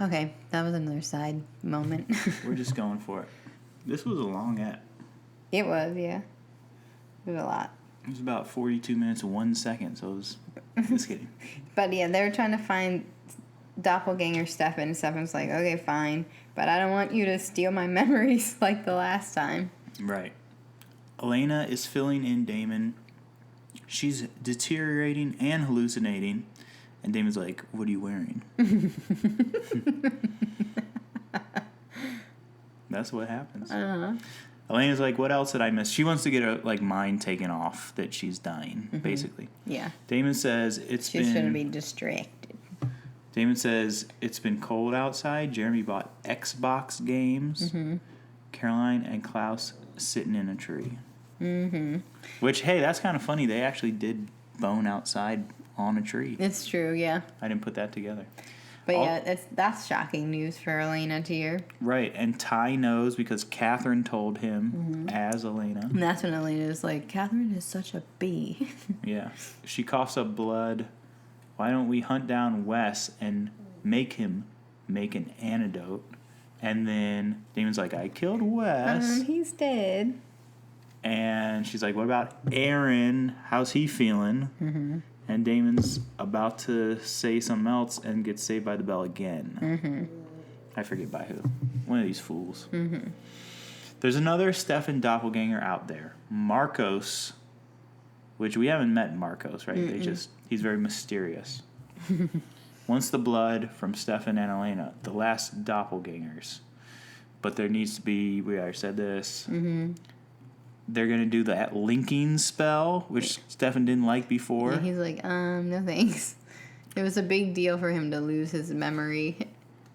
Okay, that was another side moment. We're just going for it. This was a long app. It was, yeah. It was a lot. It was about 42 minutes and 1 second, so it was Just kidding. But yeah, they're trying to find doppelganger Stefan. Stefan's like, okay, fine, but I don't want you to steal my memories like the last time. Right. Elena is filling in Damon. She's deteriorating and hallucinating. And Damon's like, what are you wearing? That's what happens. Elena's like, what else did I miss? She wants to get her mind taken off that she's dying, basically. Yeah. Damon says She shouldn't be distracted. Damon says it's been cold outside. Jeremy bought Xbox games. Caroline and Klaus sitting in a tree. Which, hey, that's kind of funny. They actually did bone outside on a tree. It's true, yeah. I didn't put that together. But yeah, that's shocking news for Elena to hear. Right, and Ty knows because Catherine told him as Elena. And that's when Elena's like, Catherine is such a bee. Yeah. She coughs up blood. Why don't we hunt down Wes and make him make an antidote? And then Damon's like, I killed Wes. He's dead. And she's like, what about Aaron? How's he feeling? And Damon's about to say something else and gets saved by the bell again. I forget by who. One of these fools. There's another Stefan doppelganger out there. Marcos, which we haven't met Marcos, right? He's very mysterious. Wants the blood from Stefan and Elena, the last doppelgangers. But there needs to be, we already said this, they're going to do that linking spell, which Stefan didn't like before. Yeah, he's like, no thanks. It was a big deal for him to lose his memory.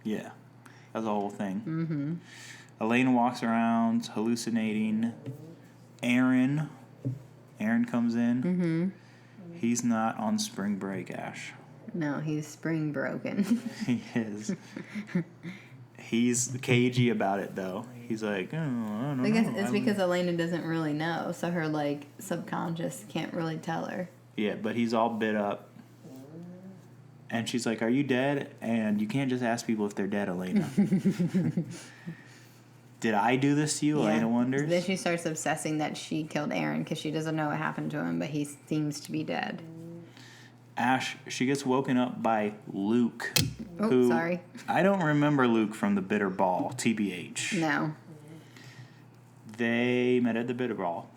Yeah, that's the whole thing. Elena walks around hallucinating. Aaron comes in. He's not on spring break, Ash. No, he's spring broken. He is. He's cagey about it, though. He's like, oh, I don't know. I guess it's because Elena doesn't really know, so her, subconscious can't really tell her. Yeah, but he's all bit up. And she's like, are you dead? And you can't just ask people if they're dead, Elena. Did I do this to you? Yeah. Elena wonders. Then she starts obsessing that she killed Aaron because she doesn't know what happened to him, but he seems to be dead. Ash, she gets woken up by Luke. Oh, who, sorry. I don't remember Luke from the Bitter Ball, TBH. No. They met at the Bitter Ball.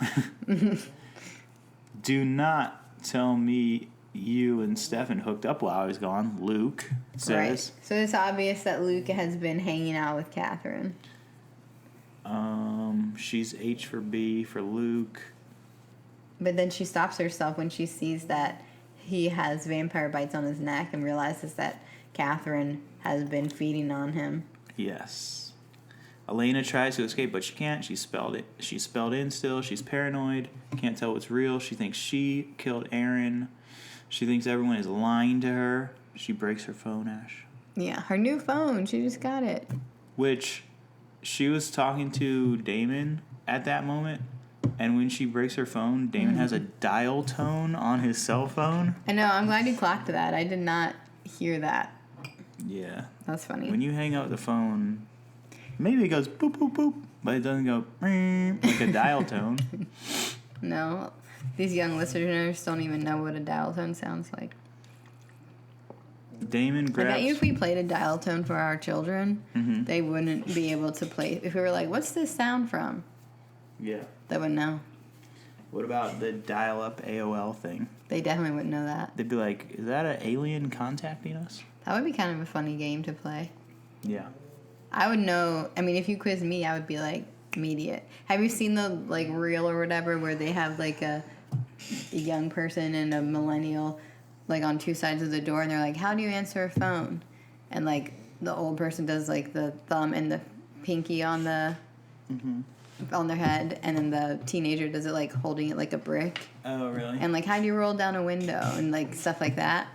Do not tell me you and Stefan hooked up while I was gone, Luke says. Right. So it's obvious that Luke has been hanging out with Catherine. She's H for B for Luke. But then she stops herself when she sees that he has vampire bites on his neck and realizes that Catherine has been feeding on him. Yes. Elena tries to escape, but she can't. She's spelled in still. She's paranoid. Can't tell what's real. She thinks she killed Aaron. She thinks everyone is lying to her. She breaks her phone, Ash. Yeah, her new phone. She just got it. Which she was talking to Damon at that moment. And when she breaks her phone, Damon has a dial tone on his cell phone. I know. I'm glad you clocked that. I did not hear that. Yeah. That's funny. When you hang up the phone, maybe it goes boop, boop, boop, but it doesn't go like a dial tone. No. These young listeners don't even know what a dial tone sounds like. Damon grabs... I bet you if we played a dial tone for our children, they wouldn't be able to play. If we were like, what's this sound from? Yeah. They wouldn't know. What about the dial-up AOL thing? They definitely wouldn't know that. They'd be like, is that an alien contacting us? That would be kind of a funny game to play. Yeah. I would know. I mean, if you quiz me, I would be like, immediate. Have you seen the, reel or whatever where they have, a young person and a millennial, on two sides of the door, and they're like, how do you answer a phone? And, the old person does, the thumb and the pinky on the... on their head, and then the teenager does it holding it like a brick. Oh, really? And how do you roll down a window and stuff like that.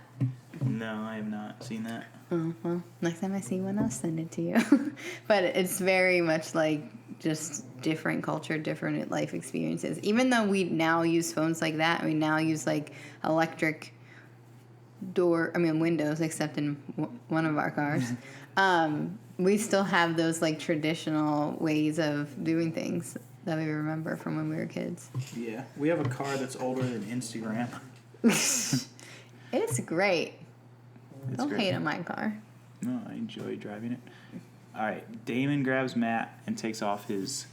No, I have not seen that. Oh, well, next time I see one, I'll send it to you. But it's very much just different culture, different life experiences. Even though we now use phones like that, we now use electric windows, except in one of our cars. We still have those traditional ways of doing things that we remember from when we were kids. Yeah, we have a car that's older than Instagram. It's great. It's Don't great. hate on my car. No, I enjoy driving it. All right, Damon grabs Matt and takes off his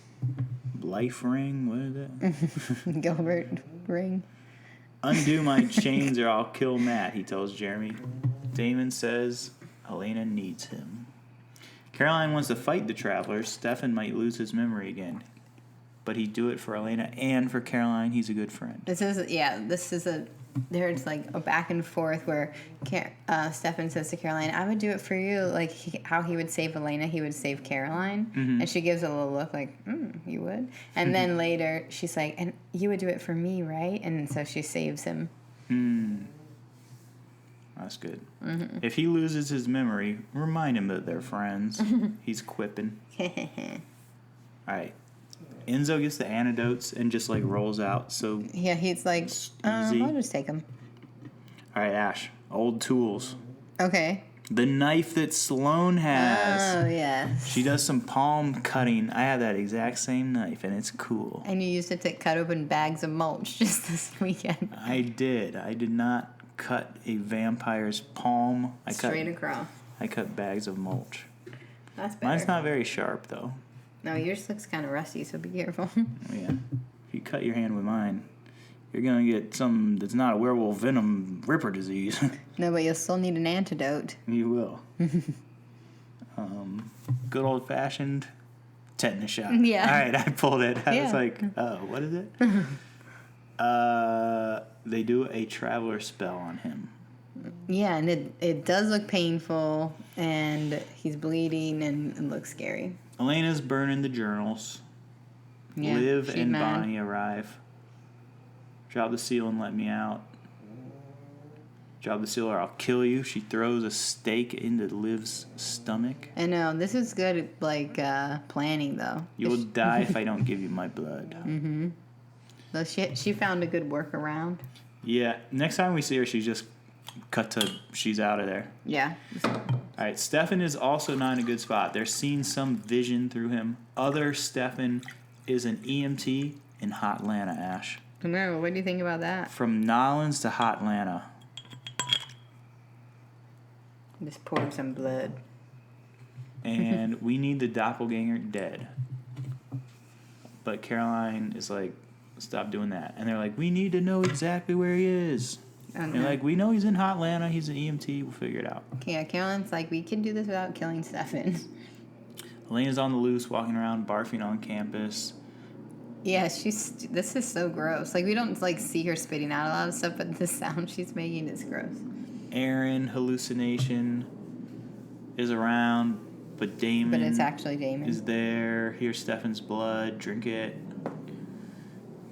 life ring. What is that? Gilbert ring. Undo my chains or I'll kill Matt, he tells Jeremy. Damon says Elena needs him. Caroline wants to fight the travelers. Stefan might lose his memory again. But he'd do it for Elena and for Caroline. He's a good friend. There's like a back and forth where Stefan says to Caroline, I would do it for you, like how he would save Elena, he would save Caroline. Mm-hmm. And she gives a little look like, you would? And then later she's like, and you would do it for me, right? And so she saves him. That's good. Mm-hmm. If he loses his memory, remind him that they're friends. He's quipping. All right. Enzo gets the antidotes and just like rolls out. So Yeah, he's like, easy. I'll just take him. All right, Ash. Old tools. Okay. The knife that Sloane has. Oh, yeah. She does some palm cutting. I have that exact same knife, and it's cool. And you used it to cut open bags of mulch just this weekend. I did. I did not cut a vampire's palm. Straight across. I cut bags of mulch. That's better. Mine's not very sharp, though. No, yours looks kind of rusty, so be careful. Yeah. If you cut your hand with mine, you're going to get something that's not a werewolf venom ripper disease. No, but you'll still need an antidote. You will. Good old-fashioned tetanus shot. Yeah. All right, I pulled it. I was Yeah. like, oh, what is it? They do a traveler spell on him. Yeah, and it does look painful, and he's bleeding, and it looks scary. Elena's burning the journals. Yeah, Liv she's and mad. Bonnie arrive. Drop the seal and let me out. Drop the seal or I'll kill you. She throws a stake into Liv's stomach. I know, this is good, like, planning, though. You will die if I don't give you my blood. Though she found a good workaround. Yeah, next time we see her, she's just cut to, she's out of there. Yeah. All right, Stefan is also not in a good spot. They're seeing some vision through him. Other Stefan is an EMT in Hotlanta, Ash. No, what do you think about that? From Nolans to Hotlanta. Just poured some blood. And we need the doppelganger dead. But Caroline is like, stop doing that. And they're like, we need to know exactly where he is. And they're like, we know he's in Hotlanta. He's an EMT. We'll figure it out. Yeah, Caroline's like, we can do this without killing Stefan. Elena's on the loose, walking around, barfing on campus. Yeah, this is so gross. Like, we don't, like, see her spitting out a lot of stuff, but the sound she's making is gross. Aaron, hallucination, is around, but Damon But it's actually Damon. is there. Here's Stefan's blood. Drink it.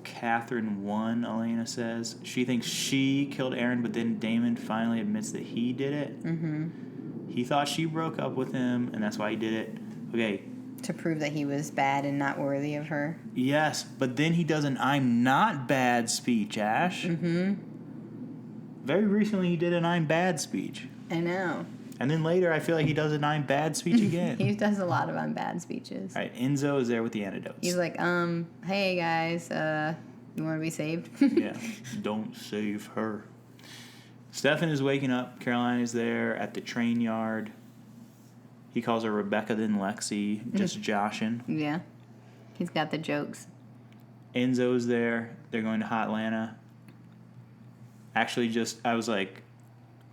Catherine won, Elena says. She thinks she killed Aaron, but then Damon finally admits that he did it. Mm-hmm. He thought she broke up with him, and that's why he did it. Okay. To prove that he was bad and not worthy of her. Yes, but then he does an I'm not bad speech, Ash. Mm-hmm. Very recently he did an I'm bad speech. I know. And then later I feel like he does an I'm bad speech again. He does a lot of I'm bad speeches. All right, Enzo is there with the antidotes. He's like, hey guys, you want to be saved? Yeah, don't save her. Stefan is waking up. Caroline is there at the train yard. He calls her Rebecca, then Lexi, just joshing. Yeah. He's got the jokes. Enzo's there. They're going to Hotlanta. Actually, I was like,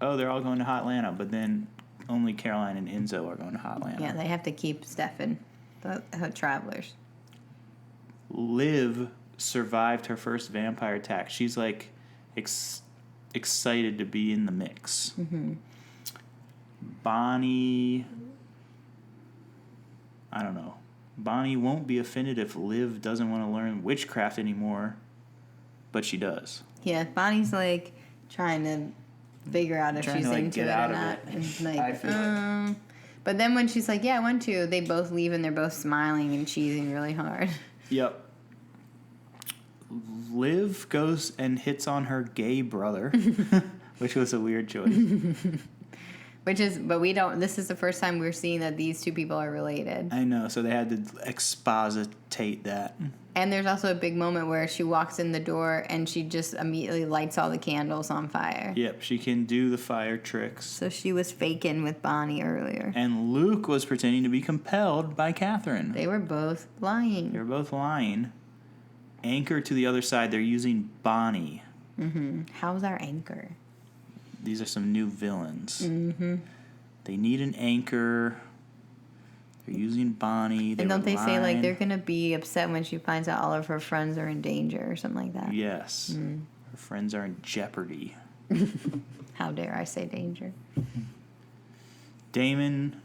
oh, they're all going to Hotlanta, but then only Caroline and Enzo are going to Hotlanta. Yeah, they have to keep Stefan, the travelers. Liv survived her first vampire attack. She's like excited to be in the mix. Mm-hmm. Bonnie, I don't know. Bonnie won't be offended if Liv doesn't want to learn witchcraft anymore, but she does. Yeah, Bonnie's like trying to figure out if Trying she's to, like, into get it out or of not. it. And I like, feel but then when she's like, yeah, I want to, they both leave and they're both smiling and cheesing really hard. Yep. Liv goes and hits on her gay brother, which was a weird choice. But we don't. This is the first time we're seeing that these two people are related. I know, so they had to expositate that. And there's also a big moment where she walks in the door and she just immediately lights all the candles on fire. Yep, she can do the fire tricks. So she was faking with Bonnie earlier. And Luke was pretending to be compelled by Catherine. They were both lying. They were both lying. Anchor to the other side, they're using Bonnie. Mm-hmm. How's our anchor? These are some new villains. Mm-hmm. They need an anchor. They're using Bonnie. And don't they say, like, they're going to be upset when she finds out all of her friends are in danger or something like that? Yes. Her friends are in jeopardy. How dare I say danger? Damon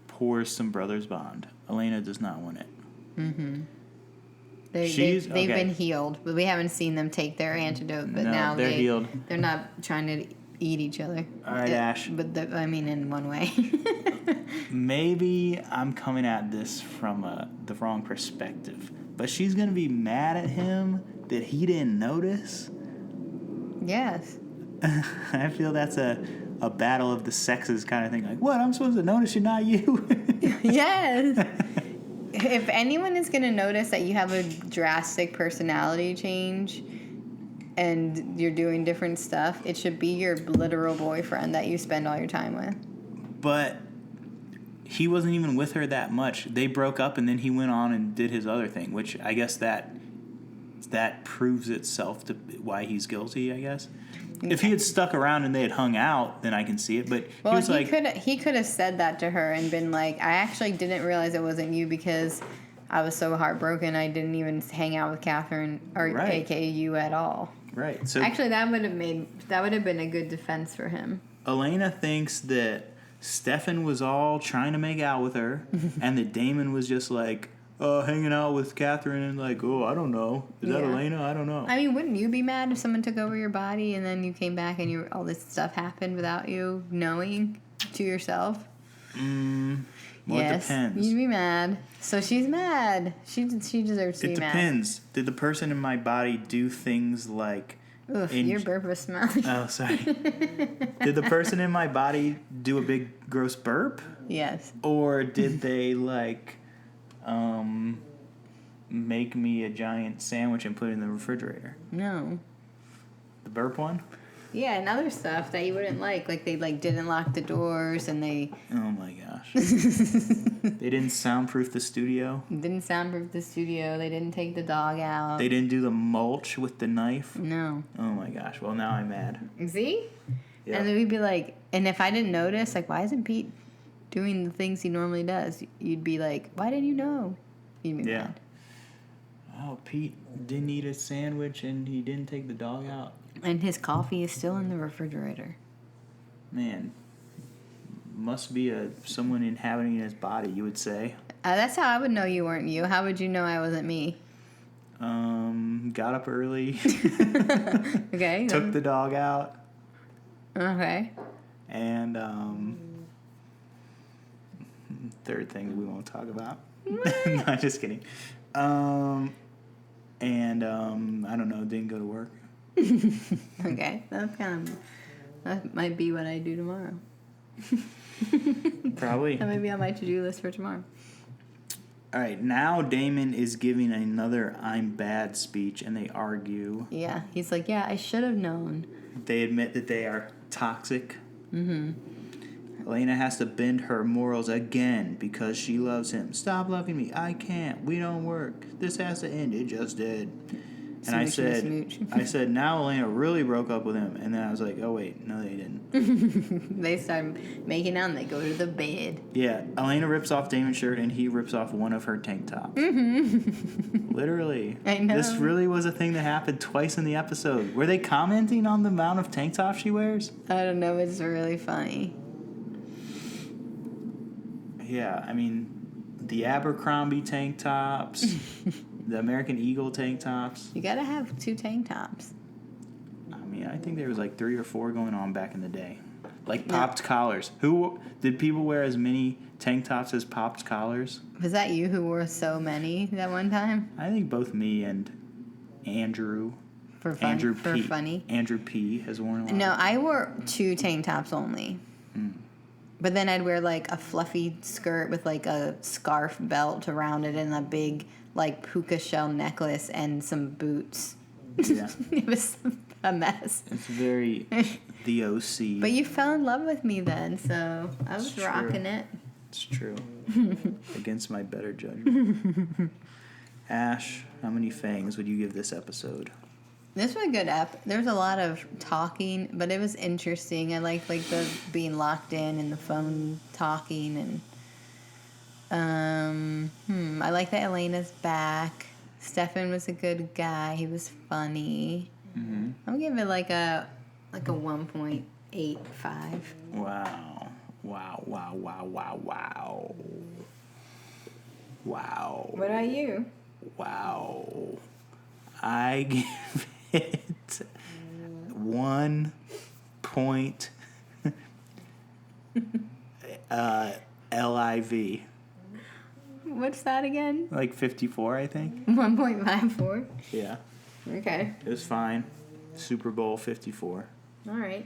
pours some Brothers Bond. Elena does not want it. Mm-hmm. They've okay. been healed, but we haven't seen them take their antidote. But No, now they're healed. They're not trying to eat each other. All right, Ash. But I mean, in one way. Maybe I'm coming at this from the wrong perspective, but she's going to be mad at him that he didn't notice. Yes. I feel that's a battle of the sexes kind of thing. Like, what? I'm supposed to notice you're not you? Yes. If anyone is going to notice that you have a drastic personality change and you're doing different stuff, it should be your literal boyfriend that you spend all your time with. But he wasn't even with her that much. They broke up and then he went on and did his other thing, which I guess that proves itself to why he's guilty, I guess. Okay. If he had stuck around and they had hung out, then I can see it. But he could have said that to her and been like, I actually didn't realize it wasn't you because I was so heartbroken I didn't even hang out with Catherine or right. AKA you at all. Right. So actually, that would have been a good defense for him. Elena thinks that Stefan was all trying to make out with her, and that Damon was just like, hanging out with Catherine and like, I don't know. Is that Elena? I don't know. I mean, wouldn't you be mad if someone took over your body and then you came back and all this stuff happened without you knowing to yourself? Well, yes, it depends. You'd be mad. So she's mad. She deserves to be mad. It depends. Did the person in my body do things like... Oof, your burp was smelly. Oh, sorry. Did the person in my body do a big gross burp? Yes. Or did they like... make me a giant sandwich and put it in the refrigerator? No. The burp one? Yeah, and other stuff that you wouldn't like they didn't lock the doors and they... Oh my gosh. They didn't soundproof the studio? Didn't soundproof the studio. They didn't take the dog out. They didn't do the mulch with the knife? No. Oh my gosh. Well, now I'm mad. See? Yeah. And then we'd be like, and if I didn't notice, like, why isn't Pete doing the things he normally does? You'd be like, why didn't you know? You'd be mad. Oh, Pete didn't eat a sandwich and he didn't take the dog out. And his coffee is still in the refrigerator. Man, must be someone inhabiting his body, you would say. That's how I would know you weren't you. How would you know I wasn't me? Got up early. Okay. Took the dog out. Okay. And third thing that we won't talk about. No, just kidding. I don't know, didn't go to work. Okay. That might be what I do tomorrow. Probably. That might be on my to-do list for tomorrow. All right, now Damon is giving another I'm bad speech, and they argue. Yeah, he's like, yeah, I should have known. They admit that they are toxic. Mm-hmm. Elena has to bend her morals again because she loves him. Stop loving me. I can't. We don't work. This has to end. It just did. And I said, now Elena really broke up with him. And then I was like, oh, wait. No, they didn't. They start making out and they go to the bed. Yeah. Elena rips off Damon's shirt and he rips off one of her tank tops. Mm-hmm. Literally. I know. This really was a thing that happened twice in the episode. Were they commenting on the amount of tank tops she wears? I don't know. It's really funny. Yeah. I mean, the Abercrombie tank tops. The American Eagle tank tops. You gotta have 2 tank tops. I mean, I think there was like 3 or 4 going on back in the day. Like popped collars. Did people wear as many tank tops as popped collars? Was that you who wore so many that one time? I think both me and Andrew. For fun? Andrew for P. funny? Andrew P. has worn a lot. No, I wore 2 tank tops only. But then I'd wear like a fluffy skirt with like a scarf belt around it and a big like puka shell necklace and some boots. Yeah. It was a mess. It's very the OC. But you fell in love with me then, so I was It's true. rocking it. It's true. Against my better judgment. Ash, how many fangs would you give this episode? This was a good ep. There was a lot of talking, but it was interesting. I liked like the being locked in and the phone talking, and I like that Elena's back. Stefan was a good guy. He was funny. Mm-hmm. I'll give it like a 1.85. Wow. Wow, wow, wow, wow, wow. Wow. What are you? Wow. I give it 1 point LIV. What's that again? Like 54, I think. 1.54. Yeah. Okay. It was fine. Super Bowl 54. All right.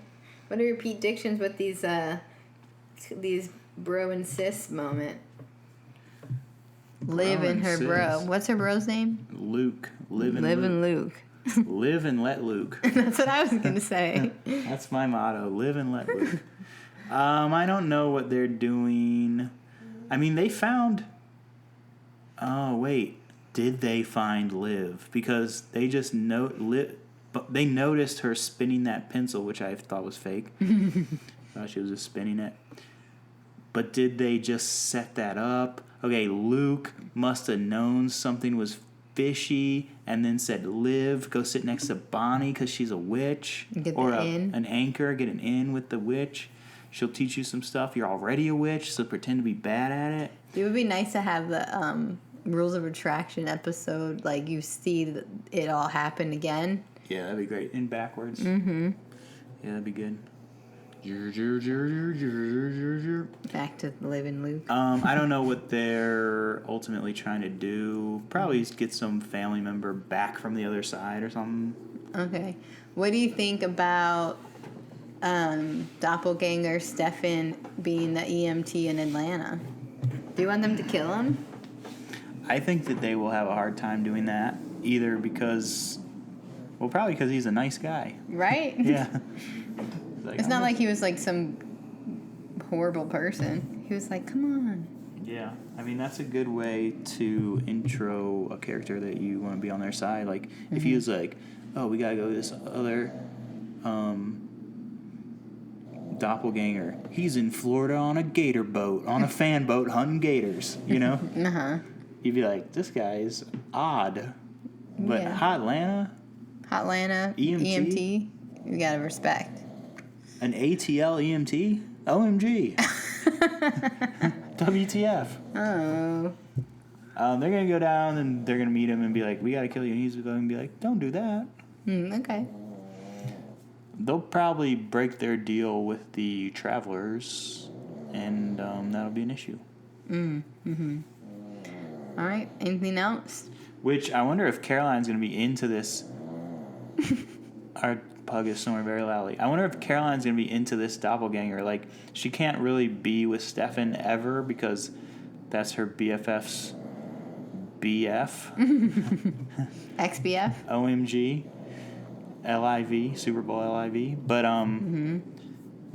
What are your Pete-dictions with these bro and sis moment? Liv and her sis. bro. What's her bro's name? Luke. Live and Liv Luke. and Luke. Live and let Luke. That's what I was going to say. That's my motto. Live and let Luke. I don't know what they're doing. I mean, they found... Oh, wait. Did they find Liv? Because they just but they noticed her spinning that pencil, which I thought was fake. Thought she was just spinning it. But did they just set that up? Okay, Luke must have known something was fishy and then said, Liv, go sit next to Bonnie because she's a witch. Get or the in. an anchor, get an in with the witch. She'll teach you some stuff. You're already a witch, so pretend to be bad at it. It would be nice to have the Rules of Attraction episode, like you see it all happen again. Yeah, that'd be great. In backwards. Mm-hmm. Yeah, that'd be good. Back to Liv and Luke. I don't know what they're ultimately trying to do. Probably get some family member back from the other side or something. Okay. What do you think about Doppelganger Stefan being the EMT in Atlanta? Do you want them to kill him? I think that they will have a hard time doing that. Either because... Well, probably because he's a nice guy. Right? Yeah. It's not like he was like some horrible person. He was like, come on. Yeah. I mean, that's a good way to intro a character that you want to be on their side. Like, if he was like, oh, we got to go to this other doppelganger. He's in Florida on a gator boat, on a fan boat, hunting gators, you know? Uh-huh. You'd be like, this guy's odd. But Yeah. Hotlanta, Hotlanta, EMT? EMT, you gotta respect. an ATL EMT? OMG. WTF. Oh. They're going to go down and they're going to meet him and be like, we got to kill you. And he's going to be like, don't do that. Okay. They'll probably break their deal with the travelers, and that'll be an issue. All right. Anything else? Which I wonder if Caroline's going to be into this. Our pug is snoring very loudly. I wonder if Caroline's going to be into this doppelganger. Like, she can't really be with Stefan ever because that's her BFF's BF. XBF? OMG. LIV. Super Bowl LIV. But,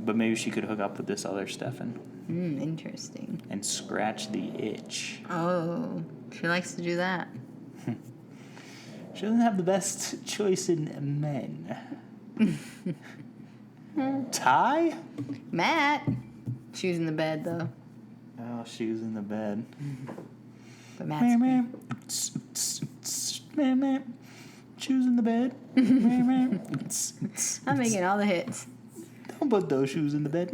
but maybe she could hook up with this other Stefan. Interesting. And scratch the itch. Oh. She likes to do that. She doesn't have the best choice in men. Ty? Matt. Shoes in the bed, though. Oh, shoes in the bed. But Matt's Shoes in the bed. I'm making all the hits. Don't put those shoes in the bed.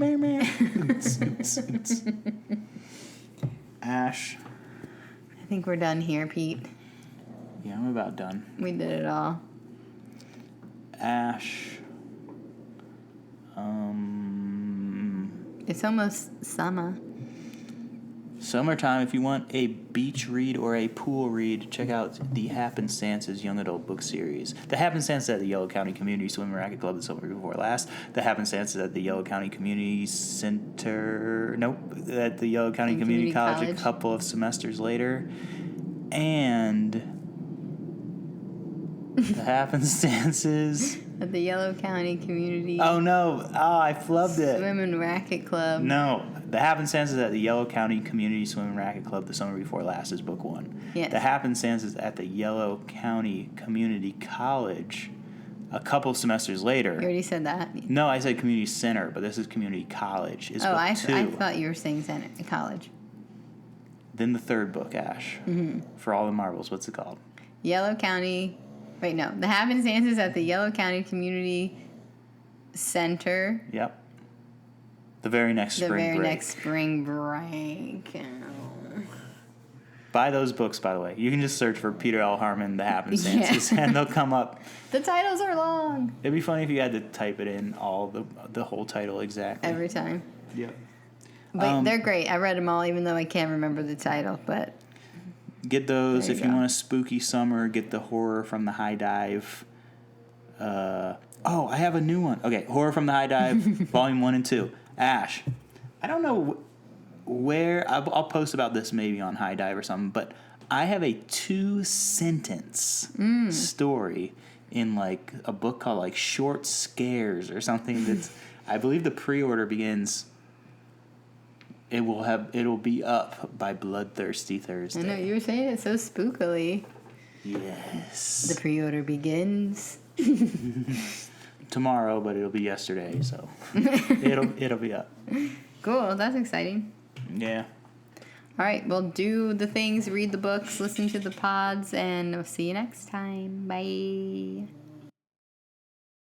Ash. I think we're done here, Pete. Yeah, I'm about done. We did it all. Ash. It's almost summer. Summertime, if you want a beach read or a pool read, check out the Happenstances Young Adult Book Series. The Happenstances at the Yellow County Community Swim and Racket Club the summer before last. The Happenstances at the Yellow County Community Center. Nope. At the Yellow County Community College a couple of semesters later. And the Happenstances At the Yellow County Community Oh no! Oh, I flubbed it. Swim and Racket Club. No, the Happenstances at the Yellow County Community Swim and Racket Club the summer before last is book 1. Yes. The Happenstances at the Yellow County Community College a couple semesters later. You already said that. No, I said community center, but this is community college. Is Oh, book I 2. I thought you were saying center, college. Then the third book, Ash. Mm-hmm. For all the marbles, what's it called? Yellow County. Wait, no. The Happenstances at the Yellow County Community Center. Yep. The very next spring break. Next spring break. Oh. Buy those books, by the way. You can just search for Peter L. Harmon, The Happenstances, and they'll come up. The titles are long. It'd be funny if you had to type it in the whole title exactly. Every time. Yep. But they're great. I read them all, even though I can't remember the title. But get those there if you want a spooky summer. Get the Horror from the High Dive. I have a new one. Okay, Horror from the High Dive, Volume 1 and 2. Ash, I don't know where I'll post about this maybe on High Dive or something, but I have a 2-sentence story in like a book called like Short Scares or something. That's I believe the pre-order begins. It'll be up by Bloodthirsty Thursday. I know you were saying it so spookily. Yes. The pre-order begins Tomorrow, but it'll be yesterday, so it'll be up. Cool, that's exciting. Yeah. All right, well, do the things, read the books, listen to the pods, and we'll see you next time. Bye.